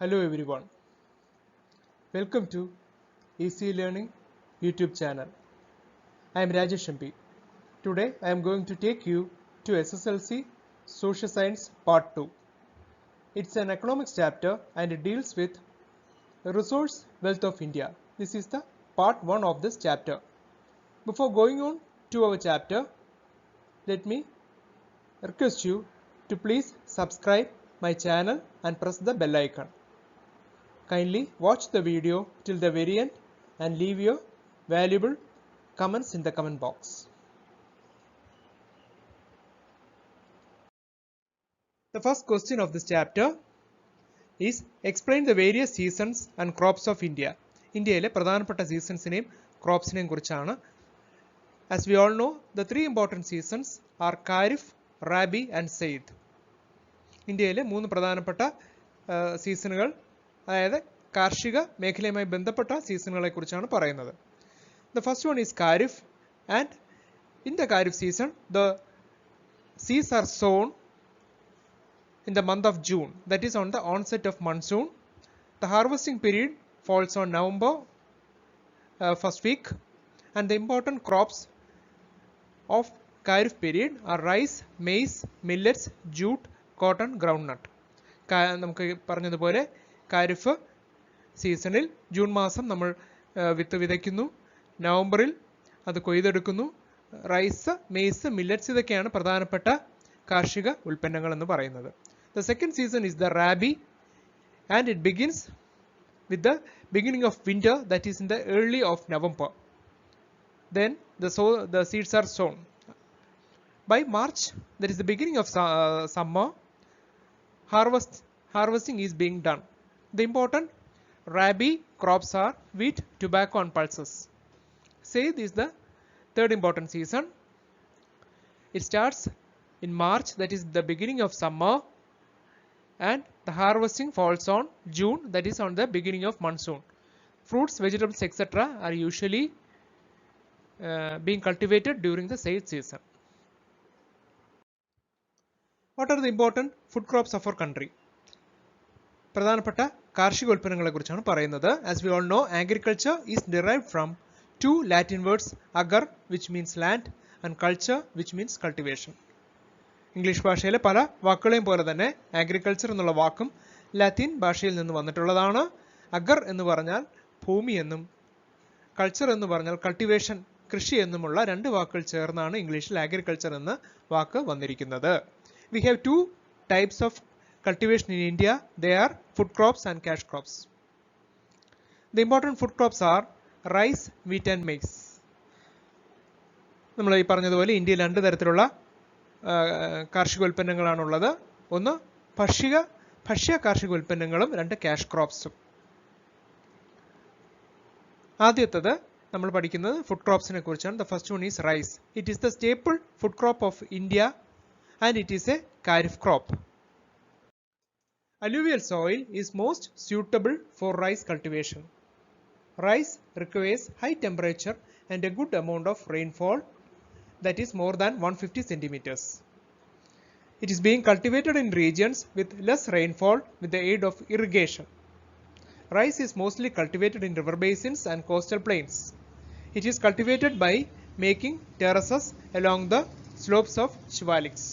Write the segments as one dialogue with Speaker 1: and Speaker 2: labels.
Speaker 1: Hello everyone, welcome to Easy Learning YouTube channel. I am Rajesh MP. Today I am going to take you to SSLC Social Science Part 2. It's an economics chapter and it deals with resource wealth of India. This is the part 1 of this chapter. Before going on to our chapter, let me request you to please subscribe my channel and press the bell icon. Kindly watch the video till the very end and leave your valuable comments in the comment box. The first question of this chapter is explain the various seasons and crops of India. ഇന്ത്യയിലെ പ്രധാനപ്പെട്ട സീസൺസിനെയും ക്രോപ്സിനെയും കുറിച്ചാണ്. As we all know, the three important seasons are Kharif, Rabi and Zaid. ഇന്ത്യയിലെ മൂന്ന് പ്രധാനപ്പെട്ട സീസണുകൾ, അതായത് കാർഷിക മേഖലയുമായി ബന്ധപ്പെട്ട സീസണുകളെ കുറിച്ചാണ് പറയുന്നത്. The first one is Kharif, and in the Kharif season the seeds are sown in the month of June, that is on the onset of monsoon. The harvesting period falls on November first week, and the important crops of Kharif period are rice, maize, millets, jute, cotton, groundnut. നമുക്ക് പറഞ്ഞതുപോലെ ഖാരിഫ് സീസണിൽ June മാസം നമ്മൾ വിത്ത് വിതയ്ക്കുന്നു, നവംബറിൽ അത് കൊയ്തെടുക്കുന്നു. Rice, maze, millets ഇതൊക്കെയാണ് പ്രധാനപ്പെട്ട കാർഷിക ഉൽപ്പന്നങ്ങൾ എന്ന് പറയുന്നത്. The second season is the Rabi, and it begins with the beginning of winter, that is in the early of November. Then the seeds are sown. By March, that is the beginning of summer, harvesting is being done. The important Rabi crops are wheat, tobacco and pulses. Zaid is the third important season. It starts in March, that is the beginning of summer, and the harvesting falls on June, that is on the beginning of monsoon. Fruits, vegetables etc. are usually being cultivated during the Zaid season. What are the important food crops of our country? പ്രധാനപ്പെട്ട കാർഷിക ഉൽപ്പന്നങ്ങളെ കുറിച്ചാണ് പറയുന്നത്. As we all know, agriculture is derived from two Latin words, agar which means land and culture which means cultivation. English ഭാഷയിലെ പല വാക്കുകളെയും പോലെ തന്നെ agriculture എന്നുള്ള വാക്കും ലാറ്റിൻ ഭാഷയിൽ നിന്ന് വന്നിട്ടുള്ളതാണ്. അഗർ എന്ന് പറഞ്ഞാൽ ഭൂമി എന്നും കൾച്ചർ എന്ന് പറഞ്ഞാൽ കൾട്ടിവേഷൻ, കൃഷി എന്നുമുള്ള രണ്ട് വാക്കുകൾ ചേർന്നാണ് ഇംഗ്ലീഷിൽ അഗ്രികൾച്ചർ എന്ന വാക്ക് വന്നിരിക്കുന്നത്. We have two types of cultivation in India. They are food crops and cash crops. The important food crops are rice, wheat and maize. നമ്മൾ ഈ പറഞ്ഞതുപോലെ ഇന്ത്യയിൽ രണ്ട് തരത്തിലുള്ള കാർഷിക ഉൽപ്പന്നങ്ങളാണുള്ളത്. ഒന്ന് ഭക്ഷ്യ കാർഷിക ഉൽപ്പന്നങ്ങളും രണ്ട് ക്യാഷ് ക്രോപ്സും. ആദ്യത്തേത് നമ്മൾ പഠിക്കുന്നത് ഫുഡ് ക്രോപ്സിനെ കുറിച്ചാണ്. The first one is rice. It is the staple food crop of India and it is a Kharif crop. Alluvial soil is most suitable for rice cultivation. Rice requires high temperature and a good amount of rainfall, that is more than 150 centimeters. It is being cultivated in regions with less rainfall with the aid of irrigation. Rice is mostly cultivated in river basins and coastal plains. It is cultivated by making terraces along the slopes of Shivaliks.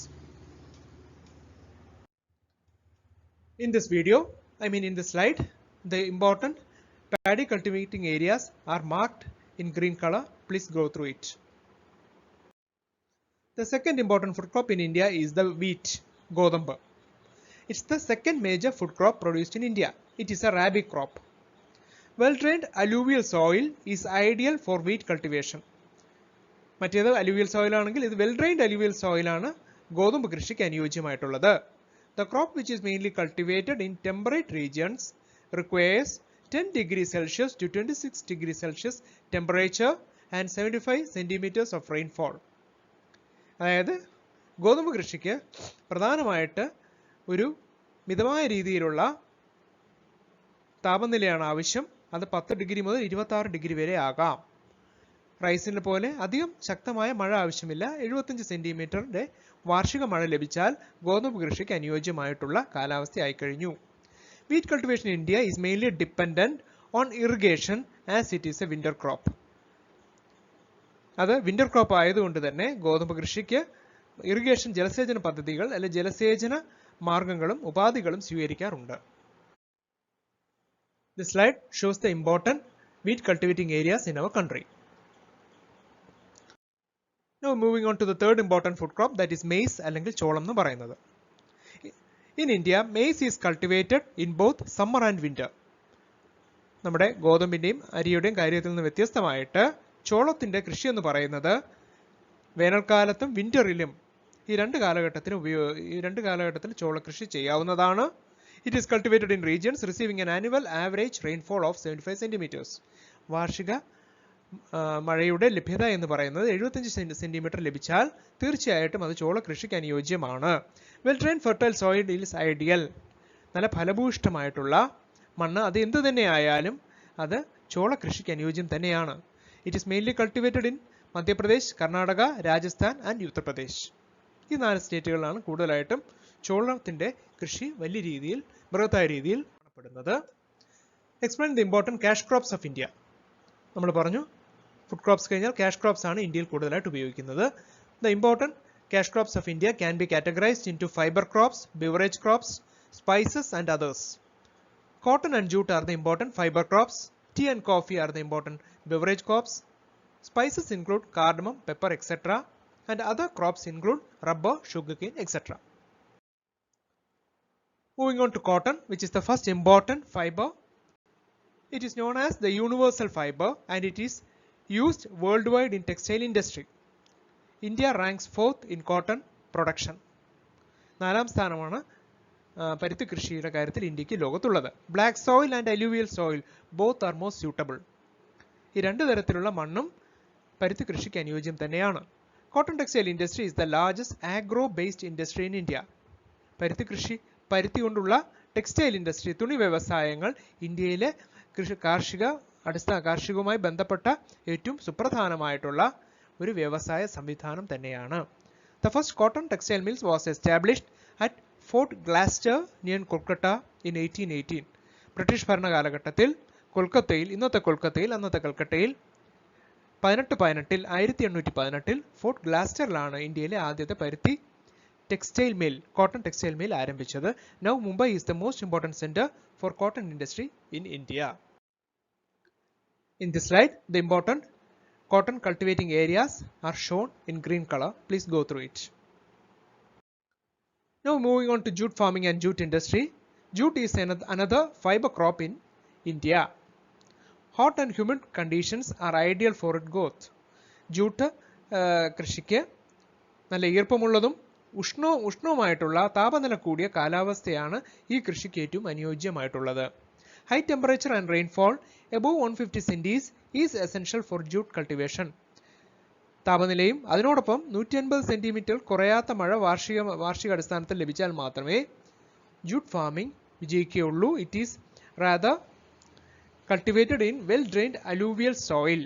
Speaker 1: In this video, in this slide, the important paddy cultivating areas are marked in green color. Please go through it. The second important food crop in India is the wheat, Godamba. It's the second major food crop produced in India. It is a Rabi crop. Well-drained alluvial soil is ideal for wheat cultivation. മറ്റേത് alluvial soil ആണെങ്കിൽ ഇത് well-drained alluvial soil ആണ് ഗോതമ്പ് കൃഷിക്ക് അനുയോജ്യമായിട്ടുള്ളത്. The crop, which is mainly cultivated in temperate regions, requires 10 degrees Celsius to 26 degrees Celsius temperature and 75 centimeters of rainfall. അതായത് ഗോതമ്പ് കൃഷിക്ക് പ്രധാനമായിട്ട് ഒരു മിതമായ രീതിയിലുള്ള താപനിലയാണ് ആവശ്യം. അത് 10 ഡിഗ്രി മുതൽ 26 ഡിഗ്രി വരെ ആകാം. റൈസിനെ പോലെ അധികം ശക്തമായ മഴ ആവശ്യമില്ല. 75 സെന്റിമീറ്ററിന്റെ വാർഷിക മഴ ലഭിച്ചാൽ ഗോതമ്പ് കൃഷിക്ക് അനുയോജ്യമായിട്ടുള്ള കാലാവസ്ഥയായി കഴിഞ്ഞു. Wheat cultivation in India is mainly dependent on irrigation as it is a winter crop. അത് വിന്റർ ക്രോപ്പ് ആയതുകൊണ്ട് തന്നെ ഗോതമ്പ് കൃഷിക്ക് ഇറിഗേഷൻ ജലസേചന പദ്ധതികൾ അല്ലെങ്കിൽ ജലസേചന മാർഗങ്ങളും ഉപാധികളും സ്വീകരിക്കാറുണ്ട്. This slide shows the important wheat cultivating areas in our country. Now moving on to the third important food crop, that is maize അല്ലെങ്കിൽ ചോളം എന്ന് പറയുന്നത്. In India, maize is cultivated in both summer and winter. നമ്മുടെ ഗോതമ്പിന്റെയും അരിയുടെയും കാര്യത്തിൽ നിന്ന് വ്യത്യസ്തമായിട്ട് ചോളത്തിന്റെ കൃഷി എന്ന് പറയുന്നത് വേനൽക്കാലത്തും വിന്ററിലും ഈ രണ്ട് കാലഘട്ടത്തിൽ ചോളകൃഷി ചെയ്യാവുന്നതാണ്. It is cultivated in regions receiving an annual average rainfall of 75 centimeters. വാർഷിക മഴയുടെ ലഭ്യത എന്ന് പറയുന്നത് 75 സെന്റിമീറ്റർ ലഭിച്ചാൽ തീർച്ചയായിട്ടും അത് ചോള കൃഷിക്ക് അനുയോജ്യമാണ്. Well drained fertile soil is ideal. നല്ല ഫലഭൂയിഷ്ഠമായിട്ടുള്ള മണ്ണ് അത് എന്ത് തന്നെ ആയാലും അത് ചോള കൃഷിക്ക് അനുയോജ്യം തന്നെയാണ്. It is mainly cultivated in Madhya Pradesh, Karnataka, Rajasthan and Uttar Pradesh. ഈ 4 സ്റ്റേറ്റുകളിലാണ് കൂടുതലായിട്ടും ചോളത്തിന്റെ കൃഷി വലിയ രീതിയിൽ ബൃഹത്തായ രീതിയിൽ കാണപ്പെടുന്നത്. Explain the important cash crops of India. നമ്മൾ പറഞ്ഞു ഫുഡ് ക്രോപ്സ് കഴിഞ്ഞാൽ ക്യാഷ് ക്രോപ്സ് ആണ് ഇന്ത്യയിൽ കൂടുതലായിട്ട് ഉപയോഗിക്കുന്നത്. The important cash crops of India can be categorised into fibre crops, beverage crops, spices and others. Cotton and jute are the important fiber crops. Tea and coffee are the important beverage crops. Spices include cardamom, pepper, etc. And other crops include rubber, sugarcane, etc. Moving on to cotton, which is the first important fiber. It is known as the universal fiber and it is used worldwide in textile industry. India ranks 4th in cotton production. 4ാം സ്ഥാനമാണ് പരുത്തി കൃഷിയുടെ കാര്യത്തിൽ ഇന്ത്യക്ക് ലോകത്തുള്ളത്. Black soil and alluvial soil both are most suitable. ഈ 2 തരത്തിലുള്ള മണ്ണും പരുത്തി കൃഷിക്ക് അനുയോജ്യം തന്നെയാണ്. Cotton textile industry is the largest agro based industry in India. പരുത്തി കൊണ്ടുള്ള ടെക്സ്റ്റൈൽ ഇൻഡസ്ട്രി, തുണി വ്യവസായങ്ങൾ ഇന്ത്യയിലെ കാർഷികവുമായി ബന്ധപ്പെട്ട ഏറ്റവും സുപ്രധാനമായിട്ടുള്ള ഒരു വ്യവസായ സംവിധാനം തന്നെയാണ്. The first cotton textile mills was established at Fort Gloucester near Kolkata in 1818. British ഭരണകാലഘട്ടത്തിൽ ഇന്നത്തെ കൽക്കട്ടയിൽ 1818 ഫോർട്ട് ഗ്ലാസ്റ്ററിലാണ് ഇന്ത്യയിലെ ആദ്യത്തെ പരുത്തി textile mill, cotton textile mill ആരംഭിച്ചത്. Now Mumbai is the most important center for cotton industry in India. In this slide, the important cotton cultivating areas are shown in green color. Please go through it. Now moving on to jute farming and jute industry. Jute is another fiber crop in India. Hot and humid conditions are ideal for its growth. Jute കൃഷിക്ക് നല്ല ഈർപ്പമുള്ളതും ഉഷ്ണവുമായിട്ടുള്ള താപനില കൂടിയ കാലാവസ്ഥയാണ് ഈ കൃഷിക്ക് ഏറ്റവും അനുയോജ്യമായിട്ടുള്ളത്. High temperature and rainfall above 150 centis is essential for jute cultivation. താപനിലയും അതിനോടൊപ്പം 150 സെന്റിമീറ്റർ കുറയാത്ത മഴ വാർഷിക അടിസ്ഥാനത്തിൽ ലഭിച്ചാൽ മാത്രമേ ജൂട്ട് ഫാമിംഗ് വിജയിക്കുകയുള്ളൂ. It is rather cultivated in well-drained alluvial soil.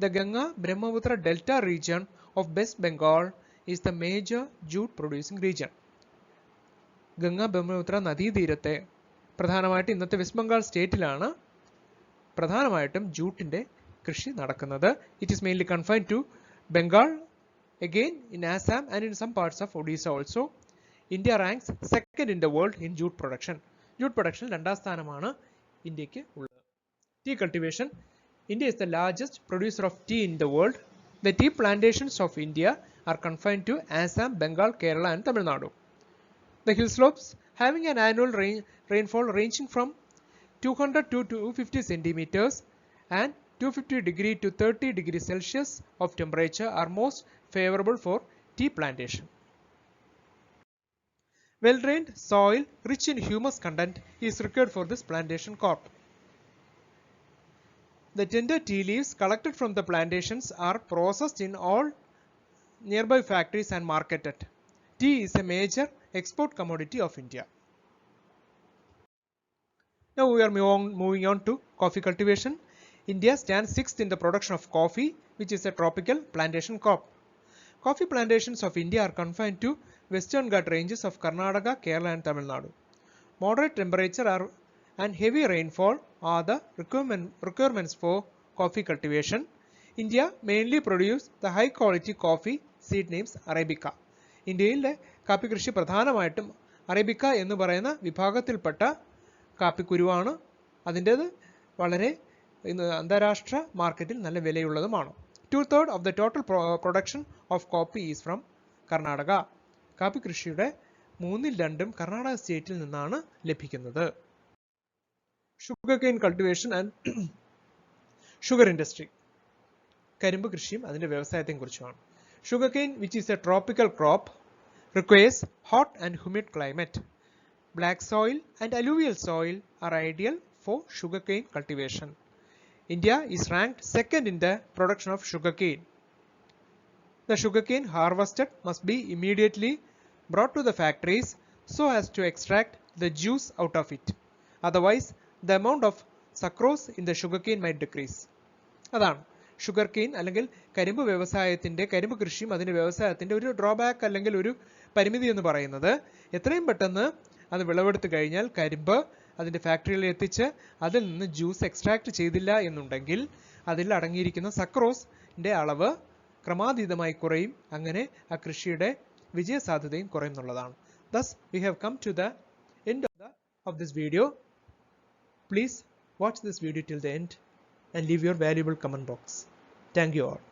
Speaker 1: The Ganga-Brahmaputra Delta region of West Bengal is the major jute producing region. ഗംഗ-ബ്രഹ്മപുത്ര നദീതീരത്തെ പ്രധാനമായിട്ട് ഇന്നത്തെ വെസ്റ്റ് ബംഗാൾ സ്റ്റേറ്റിലാണ് പ്രധാനമായിട്ടും ജൂട്ടിന്റെ കൃഷി നടക്കുന്നത്. It is mainly confined to Bengal, again in Assam and in some parts of Odisha also. India ranks second in the world in jute production. Jute production 2ാം സ്ഥാനമാണ് ഇന്ത്യക്ക് ഉള്ളത്. Tea cultivation. India is the largest producer of tea in the world. The tea plantations of India are confined to Assam, Bengal, Kerala and Tamil Nadu. The hill slopes having an annual rainfall ranging from 200 to 250 centimeters and 250 degree to 30 degree Celsius of temperature are most favorable for tea plantation. Well-drained soil rich in humus content is required for this plantation crop. The tender tea leaves collected from the plantations are processed in all nearby factories and marketed. Tea is a major export commodity of India. Now we are moving on to coffee cultivation. India stands 6th in the production of coffee, which is a tropical plantation crop. Coffee plantations of India are confined to Western Ghat ranges of Karnataka, Kerala and Tamil Nadu. Moderate temperature and heavy rainfall are the requirements for coffee cultivation. India mainly produces the high quality coffee seed names Arabica. ഇന്ത്യയിലെ കാപ്പി കൃഷി പ്രധാനമായിട്ടും അറേബിക്ക എന്ന് പറയുന്ന വിഭാഗത്തിൽപ്പെട്ട കാപ്പിക്കുരുവാണ്. അതിൻ്റേത് വളരെ അന്താരാഷ്ട്ര മാർക്കറ്റിൽ നല്ല വിലയുള്ളതുമാണ്. 2/3 of the total production of coffee is from Karnataka. കാപ്പി കൃഷിയുടെ 3/2 കർണാടക സ്റ്റേറ്റിൽ നിന്നാണ് ലഭിക്കുന്നത്. sugarcane cultivation and sugar industry. കരിമ്പ് കൃഷിയും അതിന്റെ വ്യവസായത്തെയും കുറിച്ചാണ്. Sugarcane, which is a tropical crop, requires hot and humid climate. Black soil and alluvial soil are ideal for sugarcane cultivation. India is ranked second in the production of sugarcane. The sugarcane harvested must be immediately brought to the factories so as to extract the juice out of it. Otherwise, the amount of sucrose in the sugarcane might decrease. അതാണ് sugar cane അല്ലെങ്കിൽ കരിമ്പ് വ്യവസായത്തിന്റെ കരിമ്പ് കൃഷിയും അതിന്റെ വ്യവസായത്തിന്റെ ഒരു drawback അല്ലെങ്കിൽ ഒരു പരിമിതി എന്ന് പറയുന്നത് എത്രയും പെട്ടെന്ന് അത് വിളവെടുത്ത് കഴിഞ്ഞാൽ കരിമ്പ് അതിന്റെ ഫാക്ടറിയിൽ എത്തിച്ച് അതിൽ നിന്ന് ജ്യൂസ് എക്സ്ട്രാക്ട് ചെയ്തില്ല എന്നുണ്ടെങ്കിൽ അതിൽ അടങ്ങിയിരിക്കുന്ന സക്രോസിന്റെ അളവ് ക്രമാതീതമായി കുറയും. അങ്ങനെ ആ കൃഷിയുടെ വിജയസാധ്യതയും കുറയുന്നുള്ളതാണ്. Thus, we have come to the end of this video. Please watch this video till the end and leave your valuable comment box. Thank you all.